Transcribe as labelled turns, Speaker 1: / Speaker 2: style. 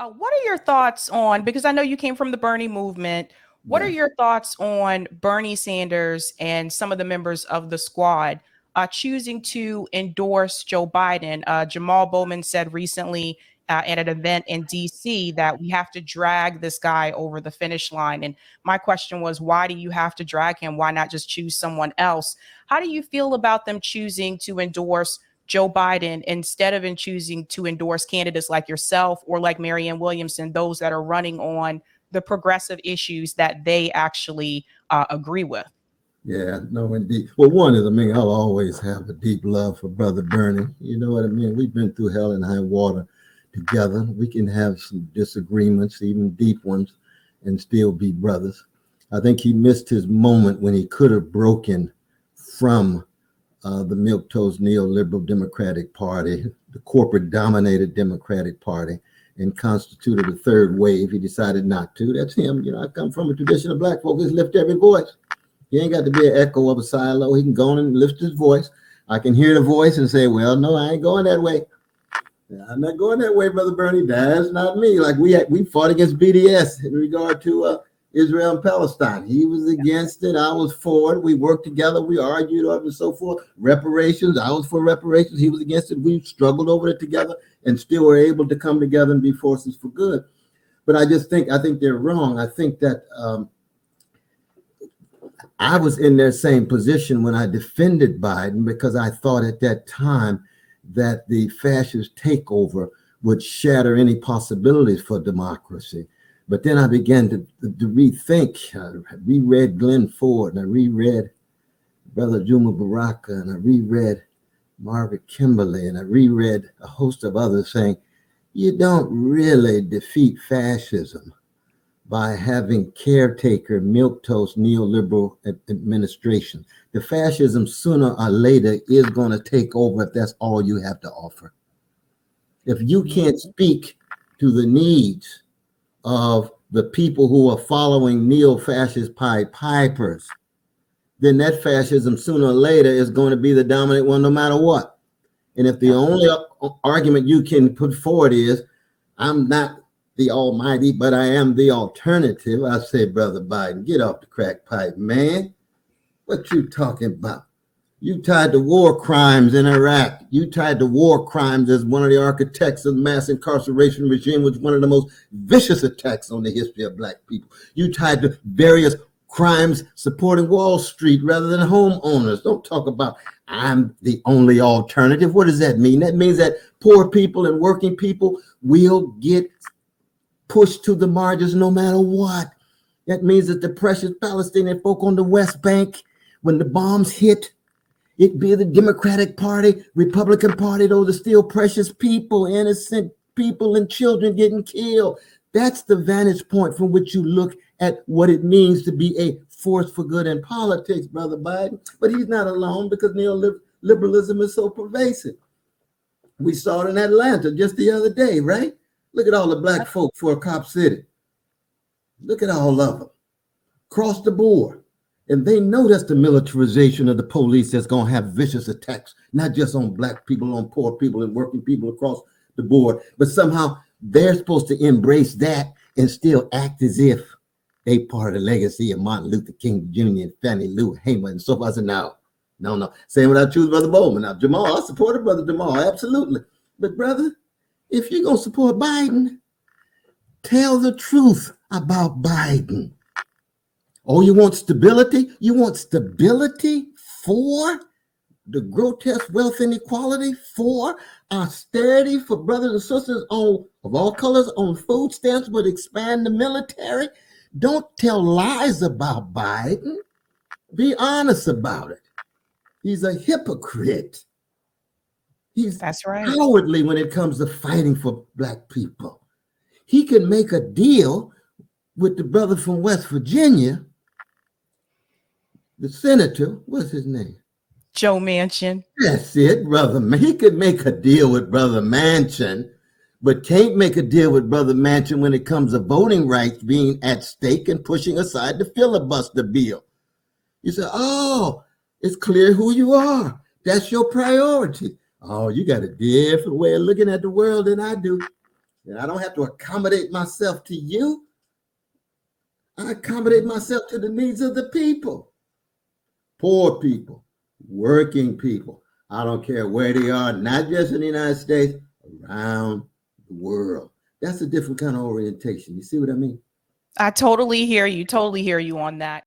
Speaker 1: What are your thoughts on, because I know you came from the Bernie movement, what are
Speaker 2: Yes.
Speaker 1: your thoughts on Bernie Sanders and some of the members of the squad choosing to endorse Joe Biden? Jamal Bowman said recently at an event in DC that we have to drag this guy over the finish line. And my question was, why do you have to drag him? Why not just choose someone else? How do you feel about them choosing to endorse Joe Biden instead of in choosing to endorse candidates like yourself or like Marianne Williamson, those that are running on the progressive issues that they actually agree with?
Speaker 2: Yeah, no, indeed. Well, one is, I mean, I'll always have a deep love for Brother Bernie. You know what I mean? We've been through hell and high water together. We can have some disagreements, even deep ones, and still be brothers. I think he missed his moment when he could have broken from the milquetoast neoliberal Democratic Party, the corporate dominated Democratic Party, and constituted a third wave. He decided not to. That's him. You know, I come from a tradition of black folks. Just lift every voice. He ain't got to be an echo of a silo. He can go on and lift his voice. I can hear the voice and say, well, no, I ain't going that way. I'm not going that way, Brother Bernie. That's not me. Like we fought against BDS in regard to Israel and Palestine. He was against it. I was for it. We worked together. We argued over and so forth. Reparations. I was for reparations. He was against it. We struggled over it together and still were able to come together and be forces for good. But I think they're wrong. I think that I was in their same position when I defended Biden because I thought at that time that the fascist takeover would shatter any possibilities for democracy. But then I began to rethink. I reread Glenn Ford, and I reread Brother Juma Baraka, and I reread Margaret Kimberly, and I reread a host of others saying, you don't really defeat fascism by having caretaker, milquetoast, neoliberal administration. The fascism sooner or later is going to take over if that's all you have to offer. If you can't speak to the needs of the people who are following neo-fascist Pied Pipers, then that fascism sooner or later is going to be the dominant one no matter what. And if the only argument you can put forward is, I'm not the almighty, but I am the alternative, I say, Brother Biden, get off the crack pipe, man. What you talking about? You tied to war crimes in Iraq. You tied to war crimes as one of the architects of the mass incarceration regime, which was one of the most vicious attacks on the history of black people. You tied to various crimes supporting Wall Street rather than homeowners. Don't talk about I'm the only alternative. What does that mean? That means that poor people and working people will get pushed to the margins no matter what. That means that the precious Palestinian folk on the West Bank, when the bombs hit, it be the Democratic Party, Republican Party, those are still precious people, innocent people and children getting killed. That's the vantage point from which you look at what it means to be a force for good in politics, Brother Biden. But he's not alone because neoliberalism is so pervasive. We saw it in Atlanta just the other day, right? Look at all the black folk for Cop City. Look at all of them across the board. And they know that's the militarization of the police that's going to have vicious attacks, not just on black people, on poor people and working people across the board. But somehow they're supposed to embrace that and still act as if they part of the legacy of Martin Luther King Jr. and Fannie Lou Hamer and so forth. I said, no. Same when I choose Brother Bowman. Now, Jamal, I supported Brother Jamal, absolutely. But brother, if you're going to support Biden, tell the truth about Biden. Oh, you want stability? You want stability for the grotesque wealth inequality, for austerity, for brothers and sisters of all colors on food stamps, but expand the military? Don't tell lies about Biden. Be honest about it. He's a hypocrite.
Speaker 1: That's right.
Speaker 2: Cowardly when it comes to fighting for black people. He can make a deal with the brother from West Virginia, the senator, what's his name?
Speaker 1: Joe Manchin.
Speaker 2: That's it, brother. He could make a deal with Brother Manchin, but can't make a deal with Brother Manchin when it comes to voting rights being at stake and pushing aside the filibuster bill. You say, oh, it's clear who you are. That's your priority. Oh, you got a different way of looking at the world than I do. And I don't have to accommodate myself to you. I accommodate myself to the needs of the people. Poor people, working people. I don't care where they are, not just in the United States, around the world. That's a different kind of orientation. You see what I mean?
Speaker 1: I totally hear you on that.